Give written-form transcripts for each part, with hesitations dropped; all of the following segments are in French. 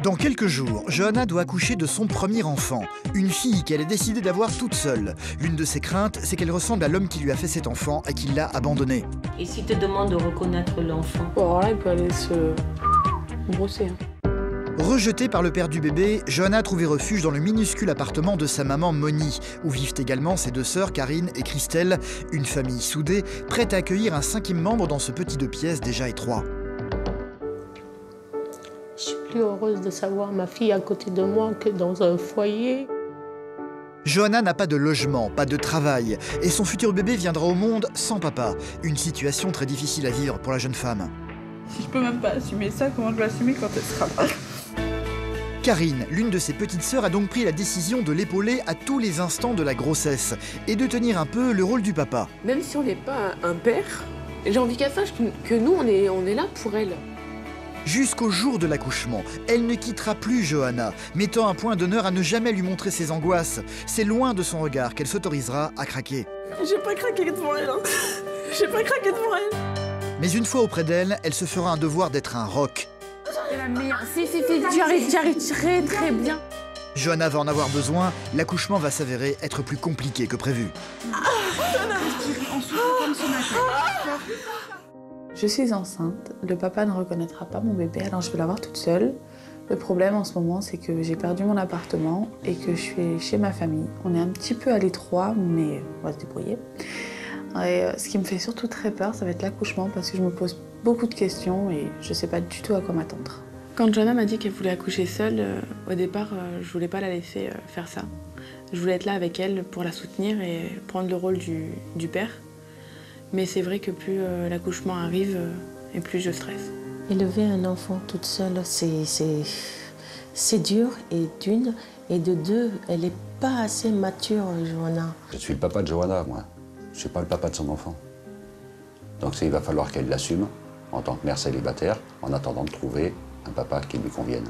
Dans quelques jours, Johanna doit accoucher de son premier enfant, une fille qu'elle a décidé d'avoir toute seule. L'une de ses craintes, c'est qu'elle ressemble à l'homme qui lui a fait cet enfant et qui l'a abandonné. Et s'il te demande de reconnaître l'enfant? Bon, alors là, il peut aller se brosser. Rejetée par le père du bébé, Johanna a trouvé refuge dans le minuscule appartement de sa maman Moni, où vivent également ses deux sœurs Karine et Christelle, une famille soudée, prête à accueillir un cinquième membre dans ce petit 2 pièces déjà étroit. Je suis plus heureuse de savoir ma fille à côté de moi que dans un foyer. Johanna n'a pas de logement, pas de travail, et son futur bébé viendra au monde sans papa. Une situation très difficile à vivre pour la jeune femme. Si je peux même pas assumer ça, comment je vais assumer quand elle sera là? Karine, l'une de ses petites sœurs, a donc pris la décision de l'épauler à tous les instants de la grossesse et de tenir un peu le rôle du papa. Même si on n'est pas un père, j'ai envie qu'elle sache que nous, on est là pour elle. Jusqu'au jour de l'accouchement, elle ne quittera plus Johanna, mettant un point d'honneur à ne jamais lui montrer ses angoisses. C'est loin de son regard qu'elle s'autorisera à craquer. J'ai pas craqué devant elle, hein. J'ai pas craqué devant elle. Mais une fois auprès d'elle, elle se fera un devoir d'être un roc. C'est la meilleure. Si, j'arrive très bien. Johanna va en avoir besoin, l'accouchement va s'avérer être plus compliqué que prévu. Je suis enceinte, le papa ne reconnaîtra pas mon bébé, alors je vais l'avoir toute seule. Le problème en ce moment, c'est que j'ai perdu mon appartement et que je suis chez ma famille. On est un petit peu à l'étroit, mais on va se débrouiller. Et ce qui me fait surtout très peur, ça va être l'accouchement, parce que je me pose beaucoup de questions et je ne sais pas du tout à quoi m'attendre. Quand Johanna m'a dit qu'elle voulait accoucher seule, au départ, je voulais pas la laisser faire ça. Je voulais être là avec elle pour la soutenir et prendre le rôle du père. Mais c'est vrai que plus l'accouchement arrive, et plus je stresse. Élever un enfant toute seule, c'est dur, et d'une, et de deux, elle n'est pas assez mature, Johanna. Je suis le papa de Johanna, moi. Je ne suis pas le papa de son enfant. Donc il va falloir qu'elle l'assume en tant que mère célibataire, en attendant de trouver un papa qui lui convienne.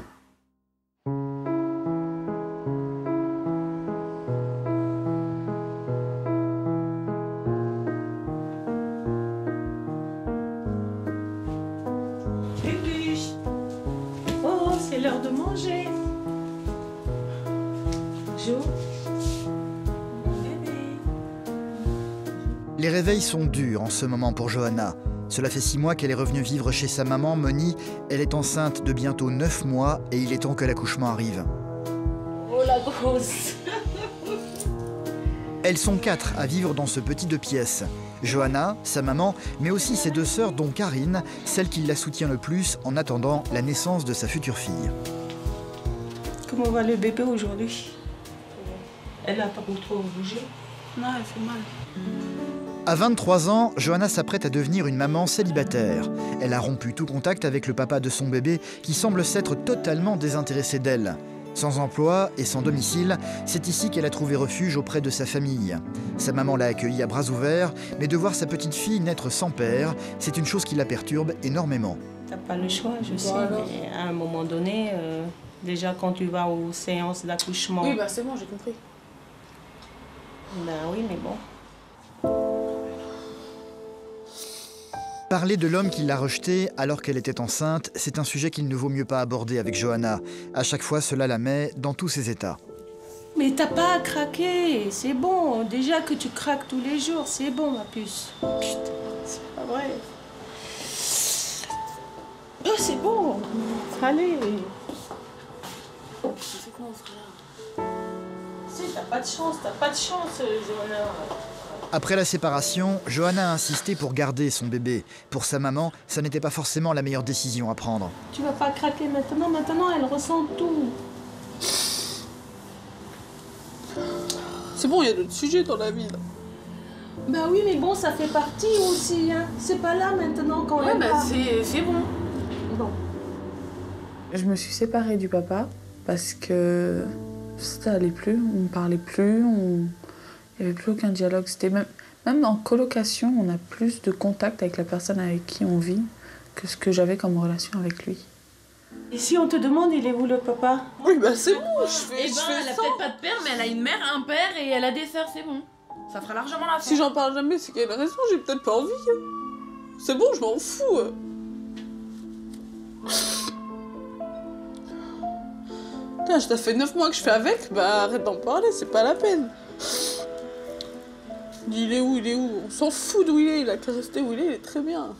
Oh, c'est l'heure de manger. Jo. Bébé. Les réveils sont durs en ce moment pour Johanna. Cela fait 6 mois qu'elle est revenue vivre chez sa maman, Moni. Elle est enceinte de bientôt 9 mois et il est temps que l'accouchement arrive. Oh la grosse. Elles sont 4 à vivre dans ce petit 2 pièces. Johanna, sa maman, mais aussi ses 2 sœurs, dont Karine, celle qui la soutient le plus en attendant la naissance de sa future fille. Comment va le bébé aujourd'hui? Elle n'a pas trop bougé. Non, elle fait mal. À 23 ans, Johanna s'apprête à devenir une maman célibataire. Elle a rompu tout contact avec le papa de son bébé qui semble s'être totalement désintéressé d'elle. Sans emploi et sans domicile, c'est ici qu'elle a trouvé refuge auprès de sa famille. Sa maman l'a accueillie à bras ouverts, mais de voir sa petite fille naître sans père, c'est une chose qui la perturbe énormément. T'as pas le choix, je sais, mais à un moment donné, déjà quand tu vas aux séances d'accouchement... Oui, bah c'est bon, j'ai compris. Ben oui, mais bon. Parler de l'homme qui l'a rejetée alors qu'elle était enceinte, c'est un sujet qu'il ne vaut mieux pas aborder avec Johanna. À chaque fois, cela la met dans tous ses états. Mais t'as pas à craquer, c'est bon. Déjà que tu craques tous les jours, c'est bon, ma puce. Putain, c'est pas vrai. Oh, c'est bon. Allez. C'est quoi, on fera là? Si, t'as pas de chance, Johanna. Après la séparation, Johanna a insisté pour garder son bébé. Pour sa maman, ça n'était pas forcément la meilleure décision à prendre. Tu vas pas craquer maintenant, elle ressent tout. C'est bon, il y a d'autres sujets dans la vie, là. Bah oui, mais bon, ça fait partie aussi, hein. C'est pas là maintenant quand Ouais, elle bah part. c'est bon. Bon. Je me suis séparée du papa parce que ça allait plus, on ne parlait plus, il n'y avait plus aucun dialogue. C'était même en colocation, on a plus de contact avec la personne avec qui on vit que ce que j'avais comme relation avec lui. Et si on te demande, il est où le papa? Oui, bah c'est bon, je fais Elle a peut-être pas de père, mais elle a une mère, un père et elle a des sœurs, c'est bon. Ça fera largement l'affaire. Si j'en parle jamais, c'est qu'il y a une raison, j'ai peut-être pas envie. C'est bon, je m'en fous. Putain, ça fait 9 mois que je fais avec, bah arrête d'en parler, c'est pas la peine. Il est où, il est où? On s'en fout d'où il a qu'à rester où il est très bien.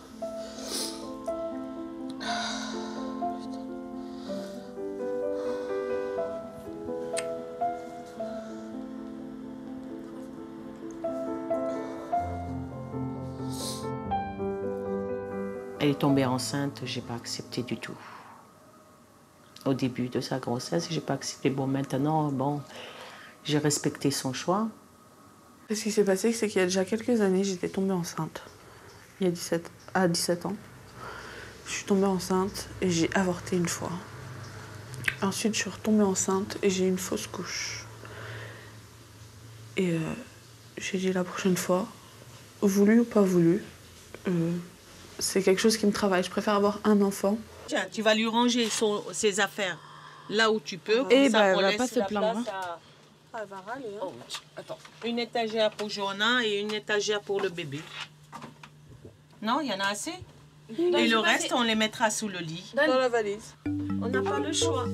Elle est tombée enceinte, j'ai pas accepté du tout. Au début de sa grossesse, j'ai pas accepté. Bon, maintenant, bon, j'ai respecté son choix. Ce qui s'est passé, c'est qu'il y a déjà quelques années, j'étais tombée enceinte. Il y a 17 ans. Je suis tombée enceinte et j'ai avorté une fois. Ensuite, je suis retombée enceinte et j'ai eu une fausse couche. Et j'ai dit la prochaine fois, voulu ou pas voulu, c'est quelque chose qui me travaille. Je préfère avoir un enfant. Tiens, tu vas lui ranger ses affaires là où tu peux. Et ça, elle on va laisse pas se la plaindre. place à- Elle va râler. Oh, attends. Une étagère pour Johanna et une étagère pour le bébé. Non, il y en a assez. Et le reste, on les mettra sous le lit. Dans la valise. On n'a pas le choix.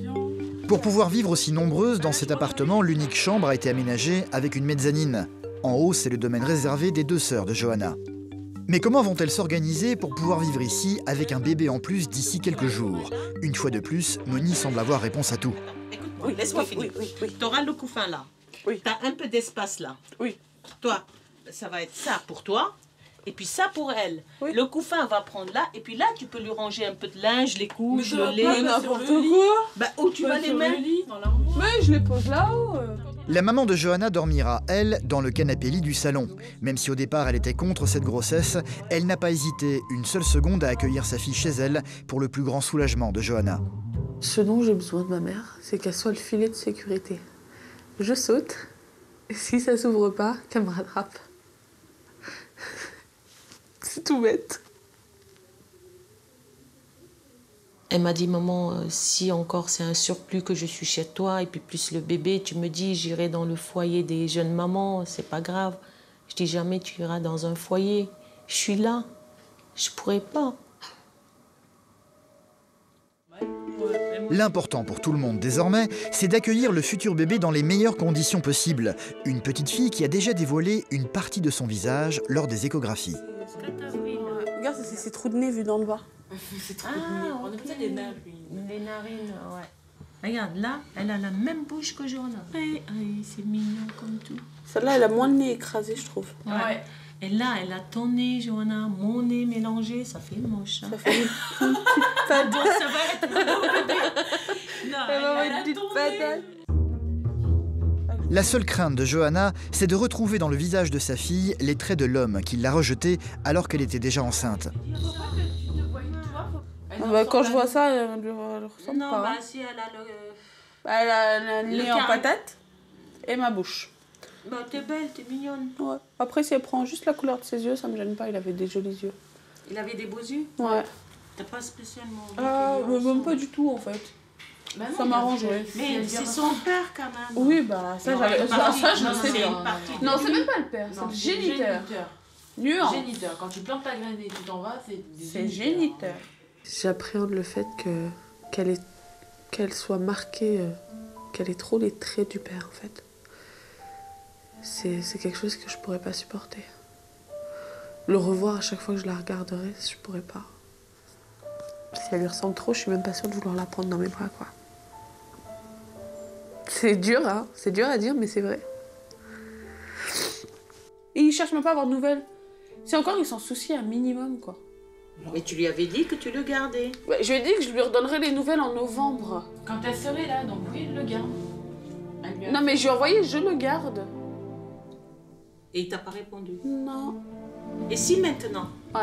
Pour pouvoir vivre aussi nombreuses dans cet appartement, l'unique chambre a été aménagée avec une mezzanine. En haut, c'est le domaine réservé des deux sœurs de Johanna. Mais comment vont-elles s'organiser pour pouvoir vivre ici avec un bébé en plus d'ici quelques jours? Une fois de plus, Moni semble avoir réponse à tout. Écoute-moi, laisse-moi finir. Tu auras le couffin là. Oui. Tu as un peu d'espace là. Oui. Toi, ça va être ça pour toi. Et puis ça pour elle. Oui. Le couffin va prendre là. Et puis là, tu peux lui ranger un peu de linge, les couches, le lait. Mais n'importe quoi. Bah, où tu vas les mettre? Mais je les pose là-haut. La maman de Johanna dormira, elle, dans le canapé-lit du salon. Même si au départ elle était contre cette grossesse, elle n'a pas hésité une seule seconde à accueillir sa fille chez elle pour le plus grand soulagement de Johanna. Ce dont j'ai besoin de ma mère, c'est qu'elle soit le filet de sécurité. Je saute, et si ça s'ouvre pas, qu'elle me rattrape. C'est tout bête. Elle m'a dit, maman, si encore c'est un surplus que je suis chez toi, et puis plus le bébé, tu me dis, j'irai dans le foyer des jeunes mamans, c'est pas grave. Je dis, jamais tu iras dans un foyer. Je suis là. Je pourrais pas. L'important pour tout le monde désormais, c'est d'accueillir le futur bébé dans les meilleures conditions possibles. Une petite fille qui a déjà dévoilé une partie de son visage lors des échographies. Regarde, c'est ses trous de nez vus d'en bas. On appelle ça les narines. Les narines, ouais. Regarde, là, elle a la même bouche que Johanna. C'est mignon comme tout. Celle-là, elle a moins de nez écrasé, je trouve. Ouais. Et là, elle a ton nez, Johanna, mon nez mélangé, ça fait moche. Hein. Ça fait une petite Donc, ça va être un beau bébé. Non, elle a une petite ton patate. nez. La seule crainte de Johanna, c'est de retrouver dans le visage de sa fille les traits de l'homme qui l'a rejetée alors qu'elle était déjà enceinte. Bah, quand je vois ça, elle ne ressemble Non, pas. bah Hein. si elle a le... Elle a un nez en carré. patate et ma bouche. Bah t'es belle, t'es mignonne. Ouais. Après, si elle prend juste la couleur de ses yeux, ça me gêne pas. Il avait des jolis yeux. Il avait des beaux yeux. Ouais. T'as pas spécialement... Ah, même pas du tout en fait. Ça m'arrange, ouais. Mais c'est son père quand même. Oui, bah ça, j'avais... ça je le sais c'est bien. une partie de- Non, c'est même pas le père, c'est le géniteur. Nuance. Géniteur. Quand tu plantes ta graine et tu t'en vas, c'est des C'est géniteur. J'appréhende le fait qu'elle soit marquée, qu'elle ait trop les traits du père, en fait. C'est quelque chose que je pourrais pas supporter. Le revoir à chaque fois que je la regarderai, je pourrais pas. Si elle lui ressemble trop, je suis même pas sûre de vouloir la prendre dans mes bras, quoi. C'est dur, hein. C'est dur à dire, mais c'est vrai. Et il cherche même pas à avoir de nouvelles. C'est encore, il s'en soucie un minimum, quoi. Mais tu lui avais dit que tu le gardais. Ouais, je lui ai dit que je lui redonnerais les nouvelles en novembre. Quand elle serait là, donc oui, il le garde. Elle lui a- Non, mais je lui ai envoyé, je le garde. Et il t'a pas répondu. Non. Et si maintenant, Ouais.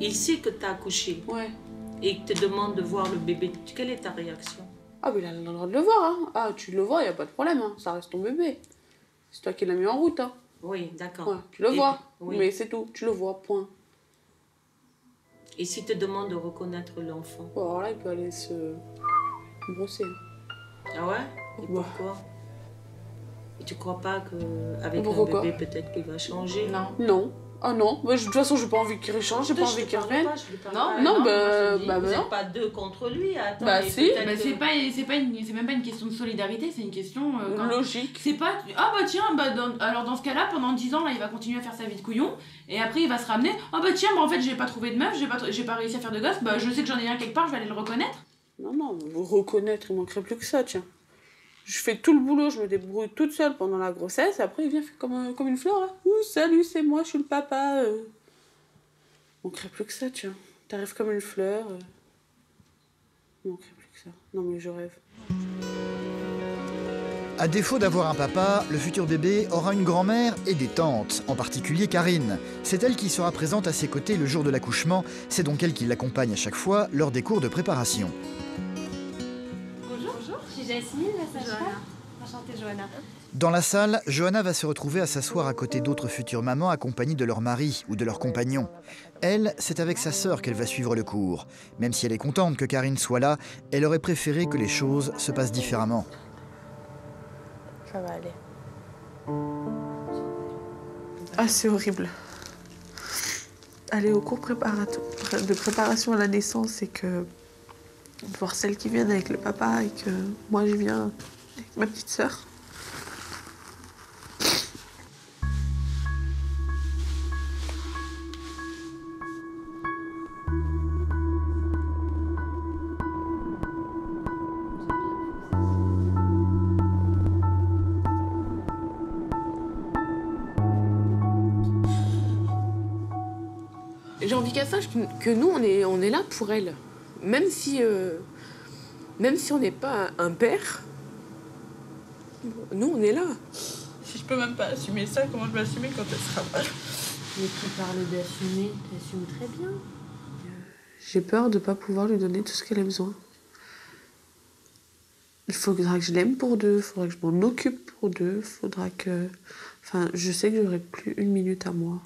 il sait que t'as accouché Ouais. et il te demande de voir le bébé, quelle est ta réaction? Ah, mais il a le droit de le voir, hein. Ah, tu le vois, y a pas de problème, hein. Ça reste ton bébé. C'est toi qui l'as mis en route, hein. Oui, d'accord. Ouais, tu le Et- vois. oui. Mais c'est tout, tu le vois, point. Et s'il te demande de reconnaître l'enfant? Bon, alors là, il peut aller se brosser. Ah ouais? Et Ouais. pourquoi? Et tu crois pas qu'avec Pourquoi un bébé, peut-être qu'il va changer? Non. Non. Ah non, bah, de toute façon, j'ai pas envie qu'il change, j'ai pas envie qu'il revienne. Non, bah vous non. n'êtes pas deux contre lui. Attends, Bah si. Bah, c'est même pas une question de solidarité, c'est une question... Logique. C'est pas... Ah bah tiens, alors dans ce cas-là, pendant 10 ans, là, il va continuer à faire sa vie de couillon, et après il va se ramener, ah bah tiens, bah en fait j'ai pas trouvé de meuf, j'ai pas réussi à faire de gosse, bah je sais que j'en ai un quelque part, je vais aller le reconnaître. Non, vous reconnaître, il manquerait plus que ça, tiens. Je fais tout le boulot, je me débrouille toute seule pendant la grossesse, et après il vient faire comme une fleur, là. Ouh, salut, c'est moi, je suis le papa. Il manquerait plus que ça, tiens. T'arrives comme une fleur. Il manquerait plus que ça. Non mais je rêve. À défaut d'avoir un papa, le futur bébé aura une grand-mère et des tantes, en particulier Karine. C'est elle qui sera présente à ses côtés le jour de l'accouchement, c'est donc elle qui l'accompagne à chaque fois lors des cours de préparation. Bonjour, je suis Jasmine, la sage-femme. Enchantée, Johanna. Dans la salle, Johanna va se retrouver à s'asseoir à côté d'autres futures mamans accompagnées de leur mari ou de leur compagnon. Elle, c'est avec sa sœur qu'elle va suivre le cours. Même si elle est contente que Karine soit là, elle aurait préféré que les choses se passent différemment. Ça va aller. Ah, c'est horrible. Aller au cours de préparation à la naissance et que voir celles qui viennent avec le papa et que moi je viens avec ma petite sœur. J'ai envie qu'elle sache que nous, on est là pour elle. Même si on n'est pas un père, nous, on est là. Si je peux même pas assumer ça, comment je vais assumer quand elle sera mal? Mais tu parles d'assumer, t'assumes très bien. J'ai peur de ne pas pouvoir lui donner tout ce qu'elle a besoin. Il faudra que je l'aime pour deux, il faudra que je m'en occupe pour deux, il faudra que... Enfin, je sais que j'aurai plus une minute à moi.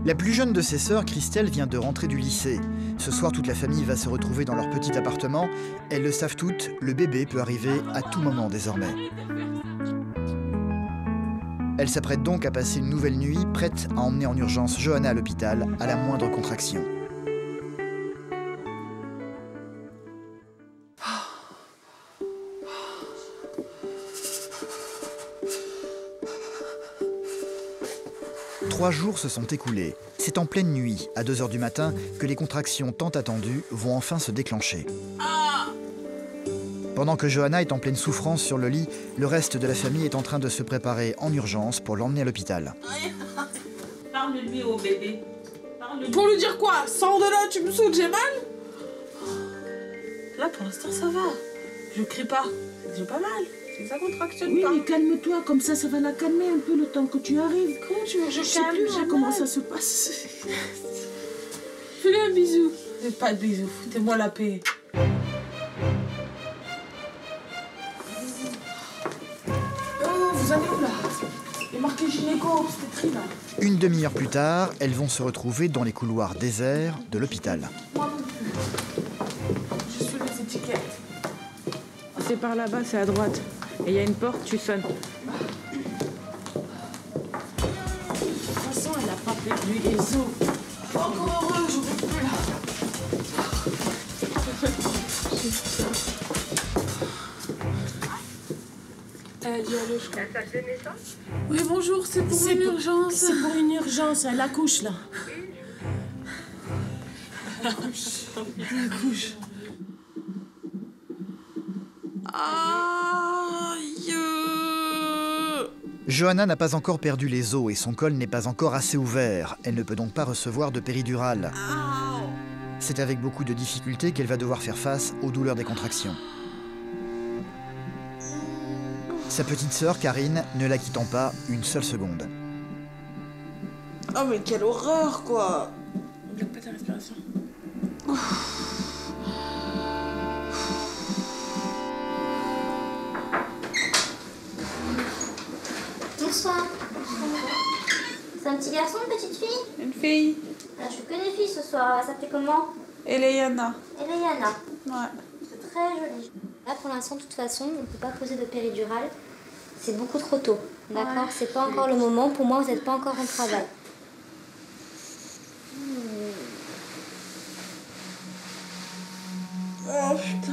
La plus jeune de ses sœurs, Christelle, vient de rentrer du lycée. Ce soir, toute la famille va se retrouver dans leur petit appartement. Elles le savent toutes, le bébé peut arriver à tout moment désormais. Elle s'apprête donc à passer une nouvelle nuit, prête à emmener en urgence Johanna à l'hôpital à la moindre contraction. Trois jours se sont écoulés. C'est en pleine nuit, à 2 h du matin, que les contractions tant attendues vont enfin se déclencher. Pendant que Johanna est en pleine souffrance sur le lit, le reste de la famille est en train de se préparer en urgence pour l'emmener à l'hôpital. Parle-lui au bébé. Pour lui dire quoi? Sors de là, tu me saoutes, j'ai mal? Là, pour l'instant, ça va. Je crie pas. J'ai pas mal. Ça contractionne oui, pas. Oui, mais calme-toi, comme ça va la calmer un peu le temps que tu arrives. Comment tu veux que je sais calme, plus déjà comment ça se passe. Fais-lui un bisou. Fais pas de bisous, foutez-moi la paix. Vous allez où là? Il est marqué gynéco, obstétrique là. Une demi-heure plus tard, elles vont se retrouver dans les couloirs déserts de l'hôpital. Moi non plus. Je suis les étiquettes. C'est par là-bas, c'est à droite. Et il y a une porte, tu sonnes. De toute façon, elle n'a pas perdu les os. Encore heureux, j'aurais plus là. Elle a dit allô, je crois. La salle de naissance? Oui, bonjour, c'est pour une urgence. C'est pour une urgence, elle accouche là. Elle accouche. Aïe! Johanna n'a pas encore perdu les os et son col n'est pas encore assez ouvert. Elle ne peut donc pas recevoir de péridurale. C'est avec beaucoup de difficultés qu'elle va devoir faire face aux douleurs des contractions. Sa petite sœur, Karine, ne la quittant pas une seule seconde. Oh mais quelle horreur quoi! Bloque pas ta respiration. Bonsoir. C'est un petit garçon, une petite fille? Une fille. Ah, je fais que des filles ce soir. Elle s'appelle comment? Eliana. Eliana. Ouais. C'est très joli. Là, pour l'instant, de toute façon, on ne peut pas poser de péridurale. C'est beaucoup trop tôt, d'accord? C'est pas encore le moment. Pour moi, vous n'êtes pas encore en travail. Oh putain.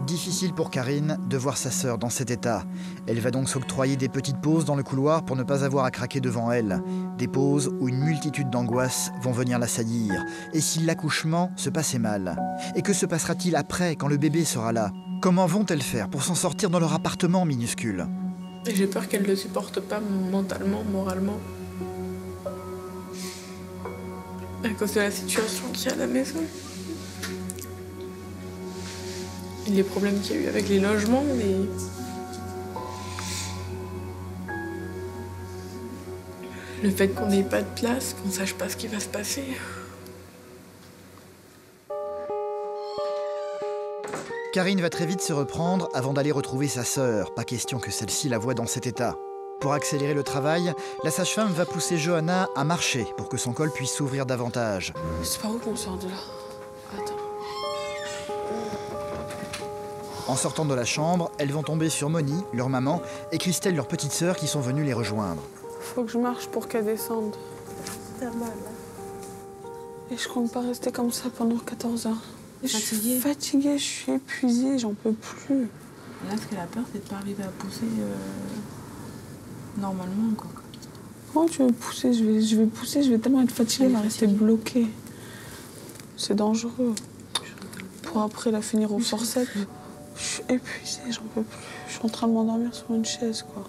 Difficile pour Karine de voir sa sœur dans cet état. Elle va donc s'octroyer des petites pauses dans le couloir pour ne pas avoir à craquer devant elle. Des pauses où une multitude d'angoisses vont venir l'assaillir. Et si l'accouchement se passait mal? Et que se passera-t-il après, quand le bébé sera là? Comment vont-elles faire pour s'en sortir dans leur appartement minuscule? Et j'ai peur qu'elle ne le supporte pas mentalement, moralement. À cause de la situation qu'il y a à la maison. Et les problèmes qu'il y a eu avec les logements, mais... Le fait qu'on n'ait pas de place, qu'on sache pas ce qui va se passer. Karine va très vite se reprendre avant d'aller retrouver sa sœur. Pas question que celle-ci la voie dans cet état. Pour accélérer le travail, la sage-femme va pousser Johanna à marcher pour que son col puisse s'ouvrir davantage. C'est par où qu'on sort de là? Attends. En sortant de la chambre, elles vont tomber sur Moni, leur maman, et Christelle, leur petite sœur, qui sont venues les rejoindre. Faut que je marche pour qu'elle descende. T'as mal, là. Et je compte pas rester comme ça pendant 14 heures. Je suis fatiguée, je suis épuisée, j'en peux plus. Là, ce qu'elle a peur, c'est de pas arriver à pousser normalement, quoi. Comment tu veux pousser? Je vais pousser, je vais tellement être fatiguée, elle va rester bloquée. C'est dangereux. Pour après la finir au forceps. Je suis épuisée, j'en peux plus. Je suis en train de m'endormir sur une chaise, quoi.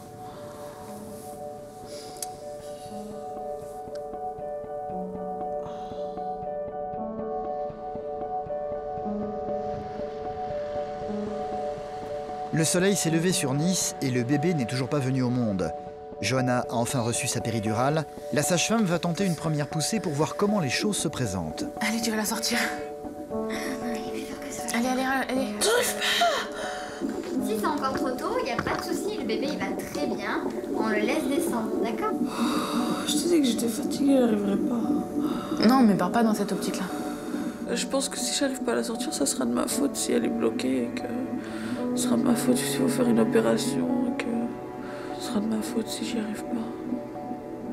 Le soleil s'est levé sur Nice et le bébé n'est toujours pas venu au monde. Johanna a enfin reçu sa péridurale. La sage-femme va tenter une première poussée pour voir comment les choses se présentent. Allez, tu vas la sortir. Allez. J'arrive pas! Si c'est encore trop tôt, il n'y a pas de souci, le bébé il va très bien. On le laisse descendre, d'accord? Je te disais que j'étais fatiguée, j'arriverai pas. Non, mais pars pas dans cette optique-là. Je pense que si j'arrive pas à la sortir, ça sera de ma faute si elle est bloquée et que... Ce sera de ma faute s'il faut faire une opération et que... Ce sera de ma faute si j'y arrive pas.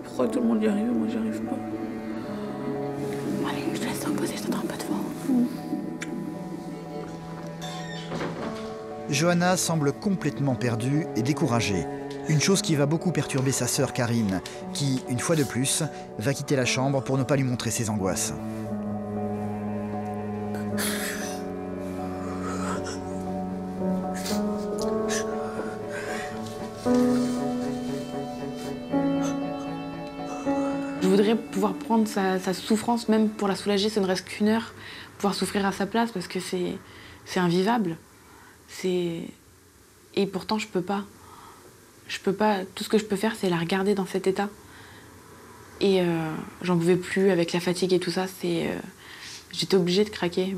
Pourquoi tout le monde y arrive et moi j'y arrive pas? Allez, je te laisse te reposer, je t'attends un peu devant. Johanna semble complètement perdue et découragée. Une chose qui va beaucoup perturber sa sœur Karine, qui, une fois de plus, va quitter la chambre pour ne pas lui montrer ses angoisses. Je voudrais pouvoir prendre sa souffrance, même pour la soulager, ce ne reste qu'une heure, pouvoir souffrir à sa place, parce que c'est invivable. Et pourtant, je peux pas. Tout ce que je peux faire, c'est la regarder dans cet état. Et j'en pouvais plus avec la fatigue et tout ça. J'étais obligée de craquer.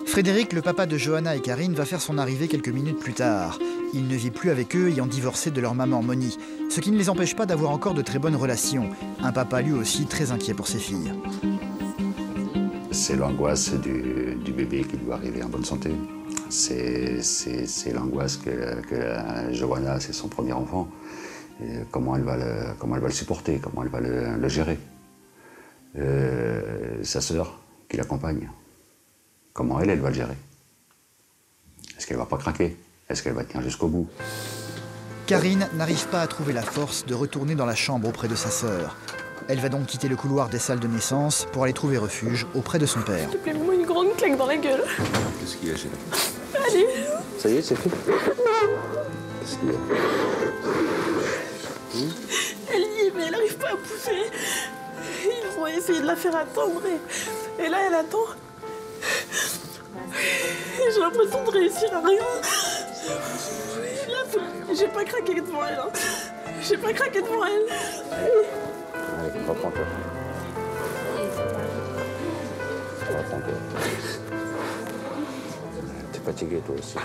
Frédéric, le papa de Johanna et Karine, va faire son arrivée quelques minutes plus tard. Il ne vit plus avec eux, ayant divorcé de leur maman Moni, ce qui ne les empêche pas d'avoir encore de très bonnes relations. Un papa lui aussi très inquiet pour ses filles. C'est l'angoisse du bébé qui doit arriver en bonne santé. C'est l'angoisse que Johanna, c'est son premier enfant. Et comment elle va le supporter, comment elle va le gérer. Sa sœur qui l'accompagne, comment elle va le gérer. Est-ce qu'elle va pas craquer? Est-ce qu'elle va tenir jusqu'au bout? Karine n'arrive pas à trouver la force de retourner dans la chambre auprès de sa sœur. Elle va donc quitter le couloir des salles de naissance pour aller trouver refuge auprès de son père. S'il te plaît, mets-moi une grande claque dans la gueule. Qu'est-ce qu'il y a, chérie? Allez. Ça y est, c'est fait. Qu'est-ce qu'il y a? Elle y est, mais elle n'arrive pas à pousser. Ils vont essayer de la faire attendre et là, elle attend. J'ai l'impression de réussir à rien. Là, j'ai pas craqué devant elle. Hein. J'ai pas craqué devant elle. Allez, reprends-toi. Reprends-toi. T'es fatigué, toi aussi.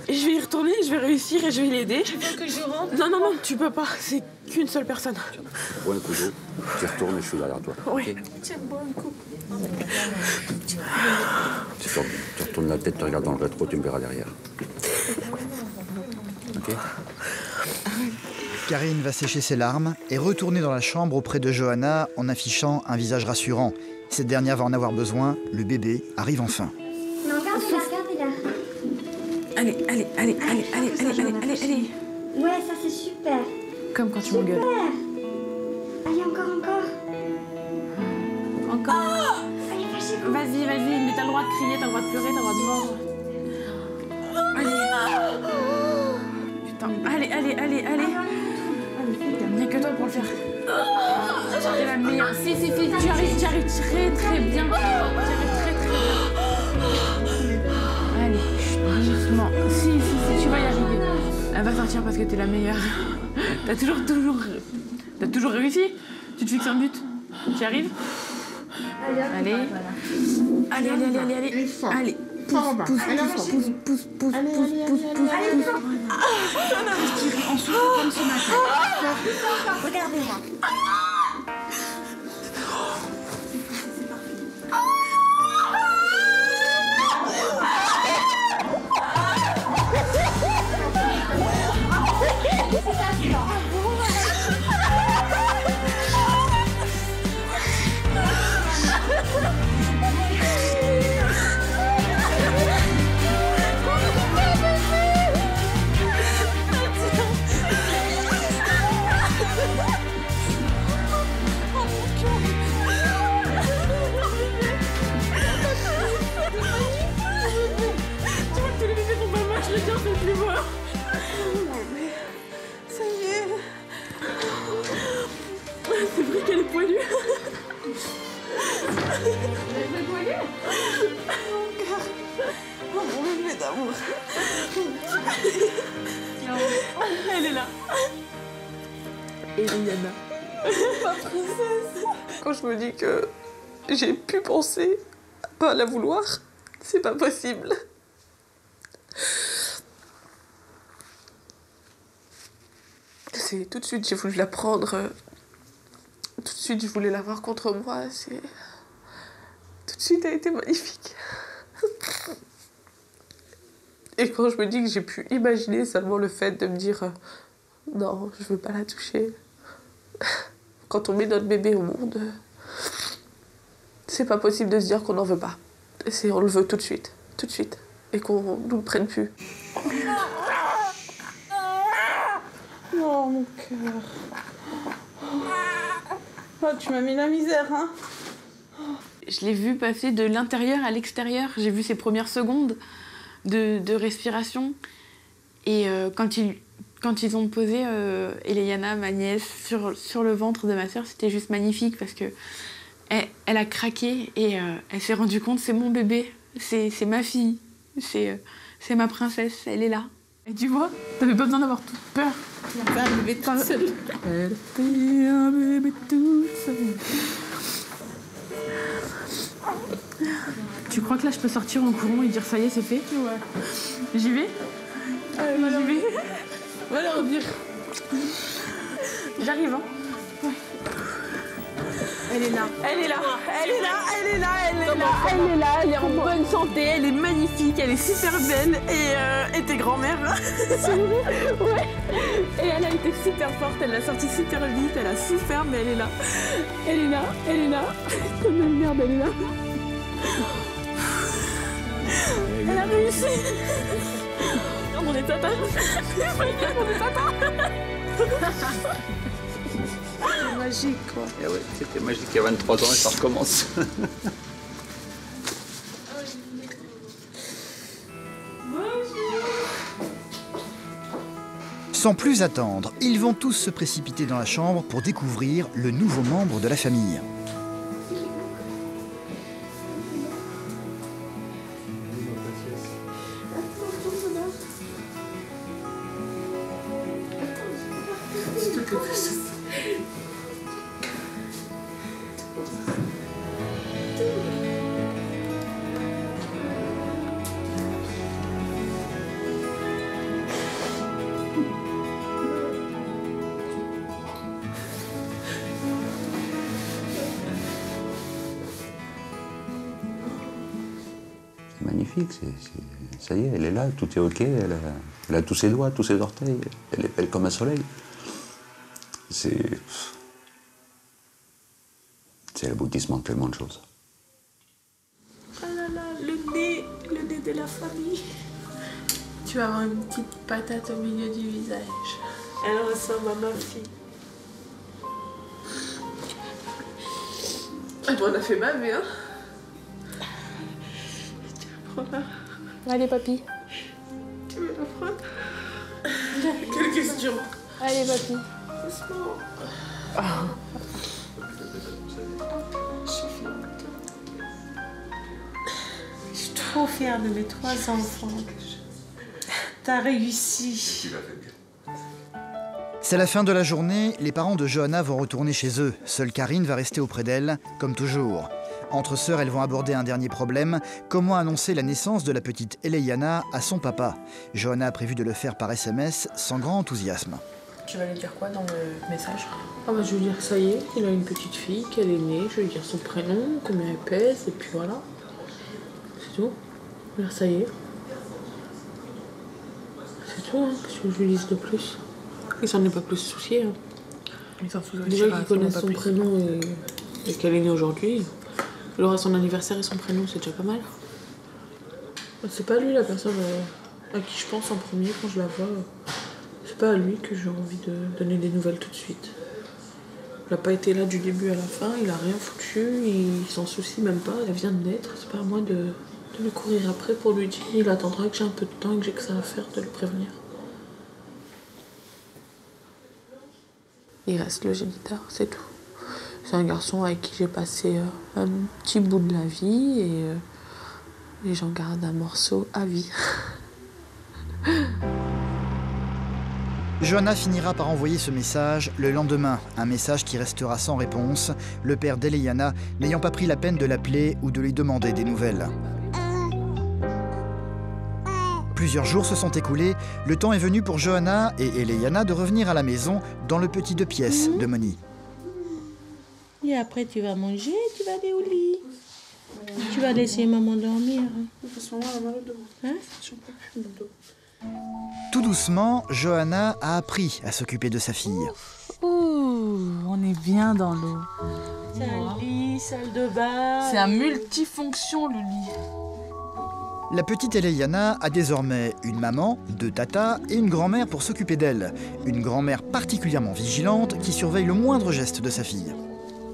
Et je vais y retourner, je vais réussir et je vais l'aider. Tu veux que je rentre? Non, non, non, tu peux pas. C'est qu'une seule personne. Bois un coup d'eau, tu retournes et je suis derrière toi. Oui. Okay. Tiens, bois un coup. Tu retournes la tête, tu regardes dans le rétro, tu me verras derrière. Ok? Karine va sécher ses larmes et retourner dans la chambre auprès de Johanna en affichant un visage rassurant. Cette dernière va en avoir besoin, le bébé arrive enfin. Non, regardez-la, regardez-la. Allez, allez, allez, allez, allez, allez, allez, allez, allez. Ouais, ça c'est super. Comme quand tu m'engueules. Super. Allez, encore. Encore. Allez, lâchez-vous. Vas-y, vas-y, mais t'as le droit de crier, t'as le droit de pleurer, t'as le droit de mordre. Allez. Putain, allez, allez, allez, allez. Il n'y a que toi pour le faire. T'es la meilleure. Si, tu arrives très très bien. Tu arrives très très bien. Allez, doucement. Si, tu vas y arriver. Elle va sortir parce que t'es la meilleure. T'as toujours réussi. Tu te fixes un but. Tu y arrives. Allez. Allez. Allez. Pousse. En souffle comme ce matin. Regardez-moi. C'est vrai qu'elle est poilue. Mon cœur. Oh, mon bébé d'amour. Elle est là. Et Yana. Ma princesse. Quand je me dis que j'ai pu penser à pas la vouloir, c'est pas possible. C'est tout de suite, j'ai voulu la prendre. Tout de suite, je voulais l'avoir contre moi. Tout de suite, elle a été magnifique. Et quand je me dis que j'ai pu imaginer seulement le fait de me dire non, je veux pas la toucher. Quand on met notre bébé au monde, c'est pas possible de se dire qu'on n'en veut pas. On le veut tout de suite, et qu'on nous le prenne plus. Oh mon cœur. Oh, tu m'as mis la misère, hein. Je l'ai vu passer de l'intérieur à l'extérieur. J'ai vu ses premières secondes de respiration. Et quand ils ont posé Eliana, ma nièce, sur le ventre de ma sœur, c'était juste magnifique parce que elle a craqué et elle s'est rendue compte, c'est mon bébé, c'est ma fille, c'est ma princesse, elle est là. Et tu vois, t'avais pas besoin d'avoir toute peur. Elle fait un bébé toute seule. Elle fait un bébé toute seule. Tu crois que là je peux sortir en courant et dire ça y est, c'est fait? Ouais. J'y vais? Allez, j'y vais. Va leur dire. J'arrive, hein. Ouais. Elle est là. Elle est là, elle est en bonne santé, elle est magnifique, elle est super belle et tes grand-mères, c'est vrai? Ouais. Et elle a été super forte, elle l'a sortie super vite, elle a souffert, mais elle est là. Comme une merde, elle est là. Elle a réussi. Oh, on est tata. C'est magique, quoi. Eh ouais, c'était magique il y a 23 ans et ça recommence. Sans plus attendre, ils vont tous se précipiter dans la chambre pour découvrir le nouveau membre de la famille. magnifique. Ça y est, elle est là, tout est OK. Elle a tous ses doigts, tous ses orteils. Elle est belle comme un soleil. C'est l'aboutissement de tellement de choses. Oh là là, le nez de la famille. Tu vas avoir une petite patate au milieu du visage. Elle ressemble à ma fille. Elle m'en a fait baver, hein. Allez, papy. Tu veux la prendre? Quelle question. Allez, papy. Doucement. Je suis trop fière de mes 3 enfants. T'as réussi. C'est la fin de la journée, les parents de Johanna vont retourner chez eux. Seule Karine va rester auprès d'elle, comme toujours. Entre sœurs, elles vont aborder un dernier problème, comment annoncer la naissance de la petite Eleyana à son papa. Johanna a prévu de le faire par SMS sans grand enthousiasme. Tu vas lui dire quoi dans le message? Ah bah, je vais lui dire que ça y est, il a une petite fille, qu'elle est née, je vais lui dire son prénom, combien elle pèse, et puis voilà. C'est tout. Je vais dire ça y est. C'est tout, hein, parce que je lui dise de plus. Il s'en est pas plus soucié. Hein. Déjà qu'il connaisse son prénom et qu'elle est née aujourd'hui, il aura son anniversaire et son prénom, c'est déjà pas mal. C'est pas lui la personne à qui je pense en premier quand je la vois. C'est pas à lui que j'ai envie de donner des nouvelles tout de suite. Il a pas été là du début à la fin, il a rien foutu, il s'en soucie même pas, elle vient de naître, c'est pas à moi de lui courir après pour lui dire. Il attendra que j'ai un peu de temps et que j'ai que ça à faire de le prévenir. Il reste le géniteur, c'est tout. C'est un garçon avec qui j'ai passé un petit bout de la vie et j'en garde un morceau à vie. Johanna finira par envoyer ce message le lendemain, un message qui restera sans réponse, le père d'Eleyana n'ayant pas pris la peine de l'appeler ou de lui demander des nouvelles. Plusieurs jours se sont écoulés, le temps est venu pour Johanna et Eleyana de revenir à la maison dans le petit 2 pièces de Moni. Et après, tu vas manger, tu vas aller au lit. Tu vas laisser maman dormir. Hein? Tout doucement, Johanna a appris à s'occuper de sa fille. Ouh, on est bien dans l'eau. C'est un lit, salle de bain. C'est un multifonction, le lit. La petite Eleyana a désormais une maman, 2 tatas et une grand-mère pour s'occuper d'elle. Une grand-mère particulièrement vigilante qui surveille le moindre geste de sa fille.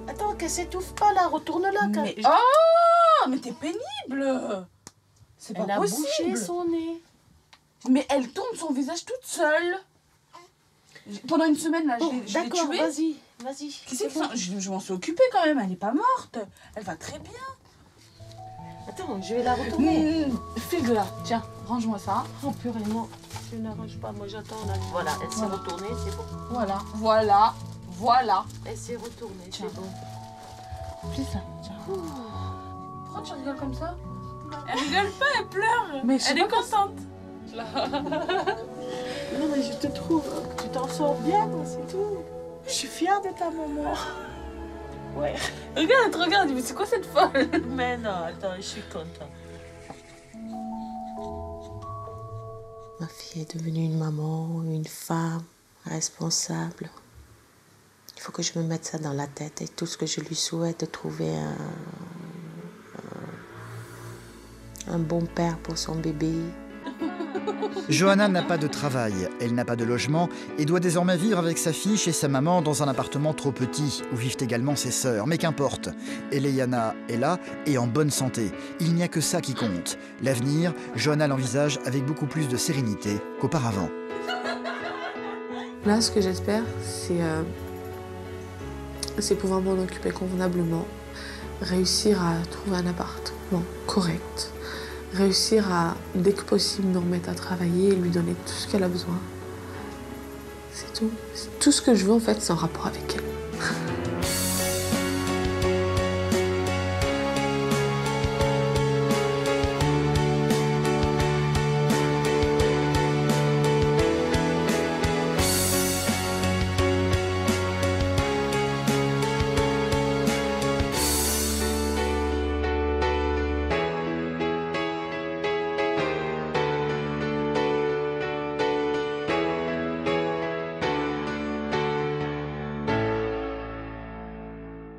Attends, qu'elle s'étouffe pas là, retourne-la. Mais... Oh, mais t'es pénible. C'est pas possible. Elle a bouché son nez. Mais elle tourne son visage toute seule. Pendant une semaine, là, je l'ai tuée. D'accord, vas-y. Je m'en suis occupée quand même, elle n'est pas morte. Elle va très bien. Attends, je vais la retourner. File de là, tiens, range-moi ça. Oh purée, non, je n'arrange pas, moi j'attends là. Voilà, elle s'est retournée, c'est bon. Voilà. Elle s'est retournée, c'est bon. Plie ça, tiens. Pourquoi tu rigoles comme ça? Elle rigole pas, elle pleure. Mais elle est contente. Non mais je te trouve, tu t'en sors bien, c'est tout. Je suis fière de ta maman. Ouais. Regarde, elle te regarde, mais c'est quoi cette folle? Mais non, attends, je suis contente. Ma fille est devenue une maman, une femme responsable. Il faut que je me mette ça dans la tête et tout ce que je lui souhaite, de trouver un bon père pour son bébé. Johanna n'a pas de travail, elle n'a pas de logement et doit désormais vivre avec sa fille chez sa maman dans un appartement trop petit où vivent également ses sœurs. Mais qu'importe, Eleyana est là et en bonne santé. Il n'y a que ça qui compte. L'avenir, Johanna l'envisage avec beaucoup plus de sérénité qu'auparavant. Là, ce que j'espère, c'est pouvoir m'en occuper convenablement, réussir à trouver un appartement correct, réussir à, dès que possible, nous remettre à travailler et lui donner tout ce qu'elle a besoin. C'est tout. Tout ce que je veux, en fait, c'est en rapport avec elle.